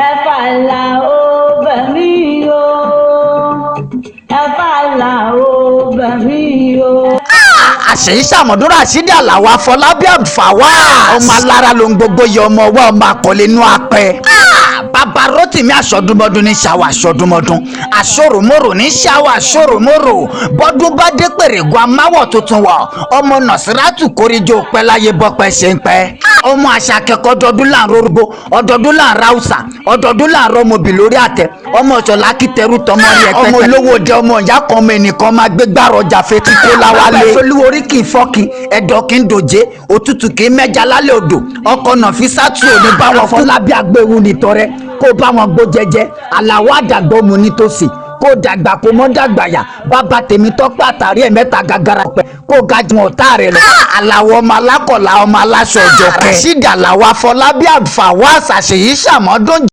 Ẹ̀fàlà ó bẹ̀mí o, ẹ̀fàlà ó bẹ̀mí o. àṣèyí sàmọ̀dún Ràṣídì Àlàó Afọlábí Abdulfawaz ọmọ alára ló ń gbogbo yẹ ọmọ ọwọ́ ọmọ àkọlé inú apẹ. bàbá Rótìmí Aṣọdúnmọ́dún ní ṣàwọ̀ Aṣọdúnmọ́dún, àṣòròmọ́rò ní ṣàwọ̀ àṣòròmọ́rò, bọ́dún bá dé pèrègùn amáwọ̀ tuntun wọ̀, ọmọ Nọ̀sírátù kórìjọ pẹ́ láyé bọ́pẹ́ ṣe ń pẹ́. ọmọ àṣà akẹ́kọ̀ọ́ ọdọọdún là ń rorogbo, ọdọọdún là ń ráùsà, ọdọọdún là ń rọmọbì lórí àtẹ, ọmọ ọ̀ṣọ́lá kìtẹ́rù tọmọ rí ẹ̀pẹ́tẹ́. ọmọ olówó dé ọmọ ìyá kan ọmọ ẹnìkan máa gbé gbàrọ̀jà fetí kó láwálé. olúwo orí kì í fọ́kì, ẹ̀dọ̀ kì í dòjé, òtútù kì í mẹ́ja lálẹ́ odò, ọkọ̀ Nàfísátù ò ní bá wọn Fọlábí agbéwu nìtọrẹ kó bá wọn gbó jẹjẹ. Àlàó àdàgbà ọmọ nítòsí kó dàgbà kó mọ́ dàgbà yà, bàbá tèmi tọ́pẹ́ àtàrí ẹ̀ mẹ́ta gàgàrà pẹ́ kó ga jù ọ̀tá rẹ̀ lọ. Àlàó ọmọ alákọ̀ọ́lá ọmọ aláṣọ ọjọ́ kẹ́. Ràṣídì Àlàó Afọlábí Abdulfawaz àṣèyí sàmọ́dún.